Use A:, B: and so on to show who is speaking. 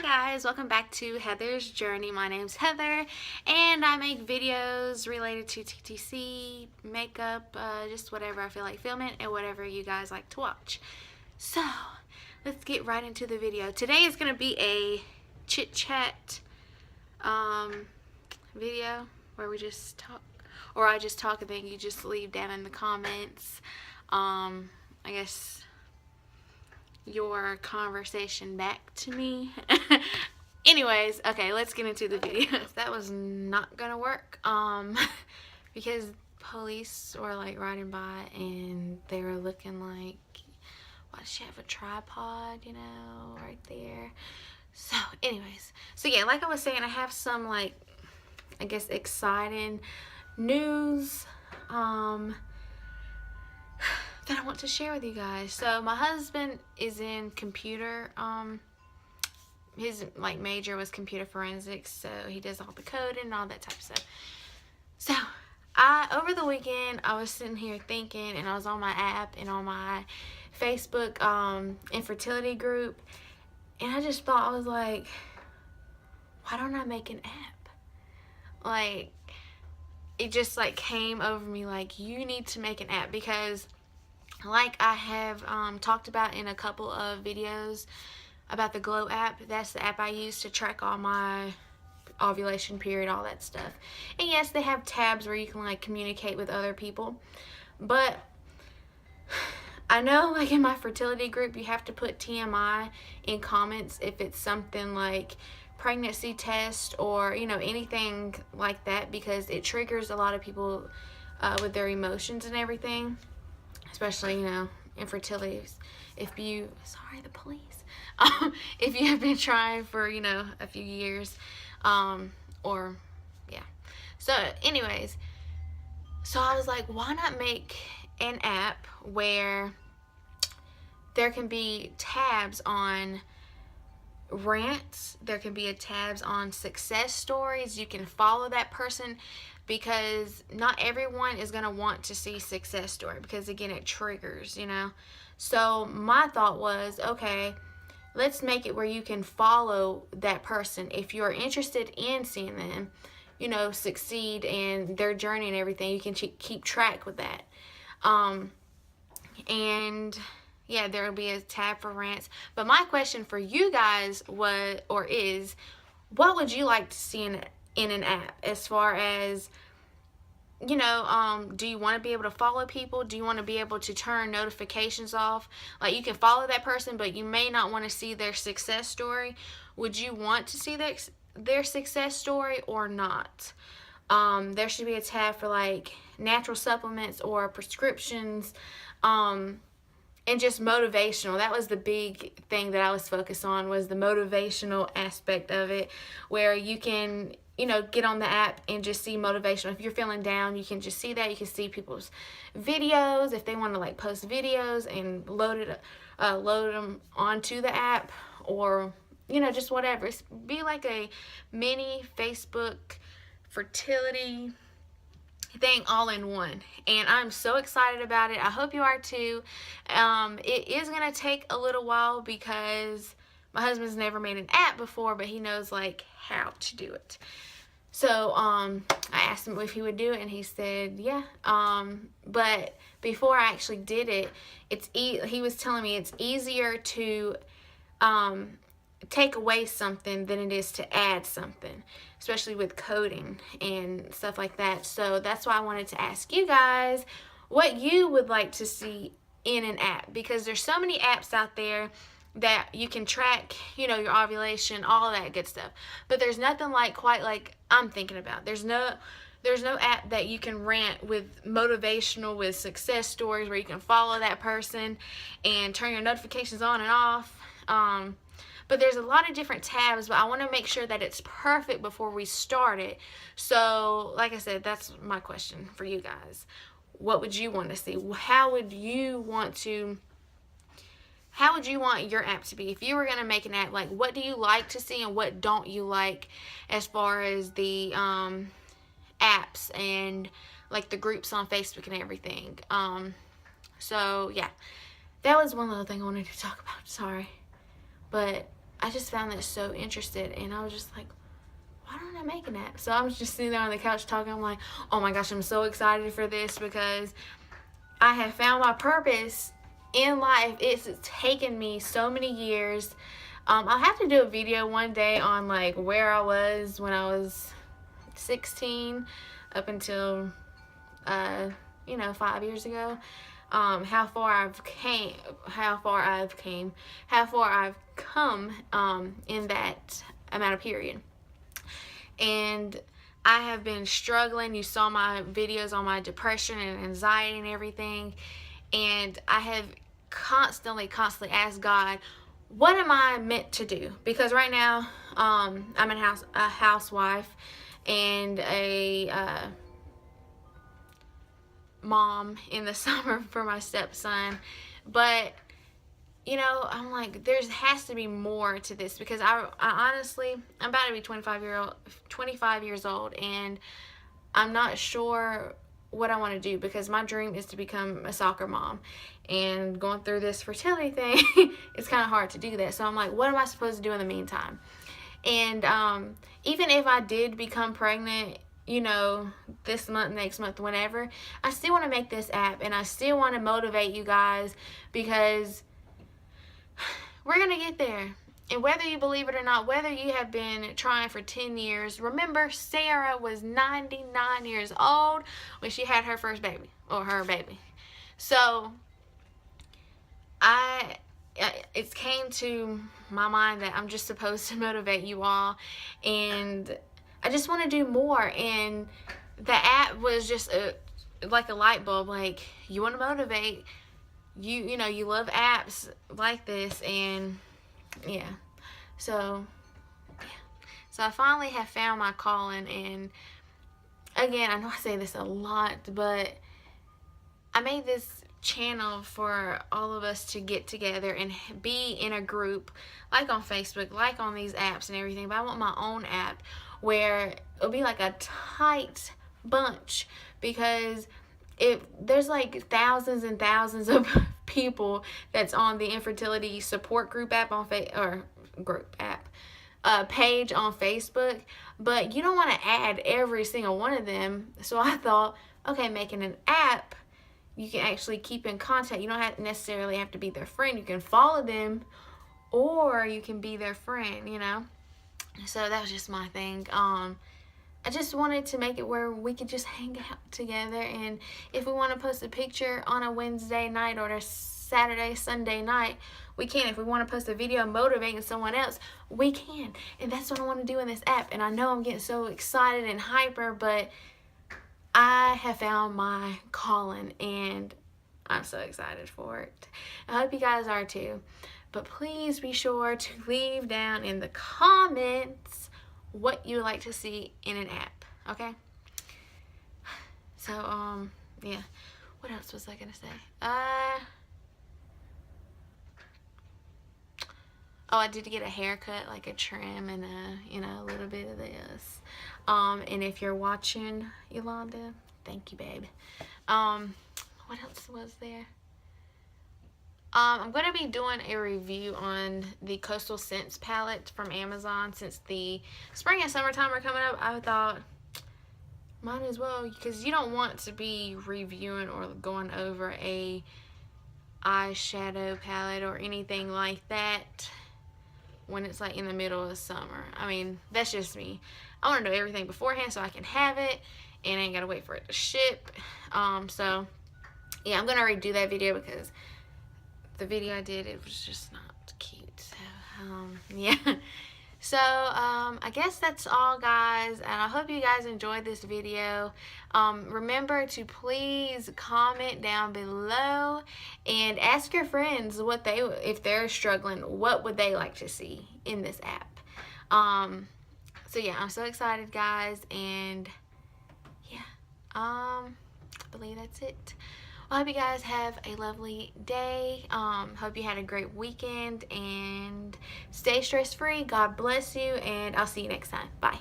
A: guys, welcome back to Heather's Journey. My name's Heather and I make videos related to TTC, makeup, just whatever I feel like filming and whatever you guys like to watch. So let's get right into the video. Today is going to be a chit chat video where we just talk, or I just talk and then you just leave down in the comments I guess your conversation back to me. Anyways, okay, let's get into the video. That was not gonna work because police were like riding by and they were looking like, why does she have a tripod, you know, right there? So anyways, so yeah, like I was saying, I have some like, I guess, exciting news that I want to share with you guys. So my husband is in computer, his like major was computer forensics, so he does all the coding and all that type of stuff. So over the weekend I was sitting here thinking, and I was on my app and on my Facebook infertility group, and I just thought, I was like, why don't I make an app? Like, it just like came over me like, you need to make an app, because like I have talked about in a couple of videos about the Glow app. That's the app I use to track all my ovulation period, all that stuff. And yes, they have tabs where you can like communicate with other people, but I know like in my fertility group you have to put TMI in comments if it's something like pregnancy test or, you know, anything like that, because it triggers a lot of people with their emotions and everything, especially, you know, infertility. If you, sorry, the police, if you have been trying for, you know, a few years, or yeah. So anyways, so I was like, why not make an app where there can be tabs on rants, there can be tabs on success stories. You can follow that person, because not everyone is going to want to see success story, because again, it triggers, you know. So my thought was, okay, let's make it where you can follow that person if you're interested in seeing them, you know, succeed in their journey and everything. You can keep track with that. And yeah, there will be a tab for rants. But my question for you guys was, or is, what would you like to see in an app, as far as, you know, do you want to be able to follow people? Do you want to be able to turn notifications off? Like, you can follow that person, but you may not want to see their success story. Would you want to see their success story or not? There should be a tab for like natural supplements or prescriptions, and just motivational. That was the big thing that I was focused on, was the motivational aspect of it, where you can, you know, get on the app and just see motivational. If you're feeling down, you can just see that. You can see people's videos if they want to like post videos and load them onto the app, or, you know, just whatever. It's be like a mini Facebook fertility thing all in one, and I'm so excited about it. I hope you are too. It is gonna take a little while, because my husband's never made an app before, but he knows like how to do it. So I asked him if he would do it, and he said yeah. But before I actually did it, he was telling me it's easier to take away something than it is to add something, especially with coding and stuff like that. So that's why I wanted to ask you guys what you would like to see in an app, because there's so many apps out there that you can track, you know, your ovulation, all that good stuff, but there's nothing like quite like I'm thinking about. There's no app that you can rant with motivational, with success stories, where you can follow that person and turn your notifications on and off. But there's a lot of different tabs, but I want to make sure that it's perfect before we start it. So like I said, that's my question for you guys. What would you want to see? How would you want your app to be? If you were going to make an app, like, what do you like to see and what don't you like, as far as the apps and like the groups on Facebook and everything? So yeah, that was one little thing I wanted to talk about. Sorry. But I just found that so interested, and I was just like, why don't I make an app? So I was just sitting there on the couch talking. I'm like, oh my gosh, I'm so excited for this because I have found my purpose in life. It's taken me so many years. I'll have to do a video one day on like where I was when I was 16 up until 5 years ago. How far I've come in that amount of period. And I have been struggling. You saw my videos on my depression and anxiety and everything. And I have constantly asked God, what am I meant to do? Because right now, I'm a housewife and a mom in the summer for my stepson. But I'm like, there has to be more to this, because I honestly, I'm about to be 25 years old, and I'm not sure what I want to do, because my dream is to become a soccer mom, and going through this fertility thing, it's kind of hard to do that. So I'm like, what am I supposed to do in the meantime? And even if I did become pregnant, this month, next month, whenever, I still want to make this app, and I still want to motivate you guys, because we're going to get there. And whether you believe it or not, whether you have been trying for 10 years, remember Sarah was 99 years old when she had her first baby, or her baby. So it came to my mind that I'm just supposed to motivate you all, and I just want to do more. And the app was just like a light bulb. Like, you want to motivate, you love apps like this, and yeah. So I finally have found my calling. And again, I know I say this a lot, but I made this channel for all of us to get together and be in a group, like on Facebook, like on these apps and everything. But I want my own app where it'll be like a tight bunch, because there's like thousands and thousands of people that's on the infertility support group app on page on Facebook, but you don't want to add every single one of them. So I thought, okay, making an app, you can actually keep in contact. You don't necessarily have to be their friend. You can follow them, or you can be their friend, So that was just my thing. I just wanted to make it where we could just hang out together, and if we want to post a picture on a Wednesday night or a Saturday, Sunday night, we can. If we want to post a video motivating someone else, we can. And that's what I want to do in this app. And I know I'm getting so excited and hyper, but I have found my calling, and I'm so excited for it. I hope you guys are too. But please be sure to leave down in the comments what you would like to see in an app, okay? So, yeah. What else was I gonna say? I did get a haircut, like a trim and a little bit of this. And if you're watching, Yolanda, thank you, babe. What else was there? I'm going to be doing a review on the Coastal Scents palette from Amazon. Since the spring and summertime are coming up, I thought, might as well, because you don't want to be reviewing or going over a eyeshadow palette or anything like that when it's like in the middle of summer. I mean, that's just me. I want to know everything beforehand so I can have it, and I ain't got to wait for it to ship. So, yeah, I'm going to redo that video, because the video I did, it was just not cute. So, yeah. So, I guess that's all, guys, and I hope you guys enjoyed this video. Remember to please comment down below and ask your friends what if they're struggling, what would they like to see in this app. So yeah, I'm so excited, guys, and yeah, I believe that's it. I hope you guys have a lovely day. Hope you had a great weekend, and stay stress-free. God bless you, and I'll see you next time. Bye.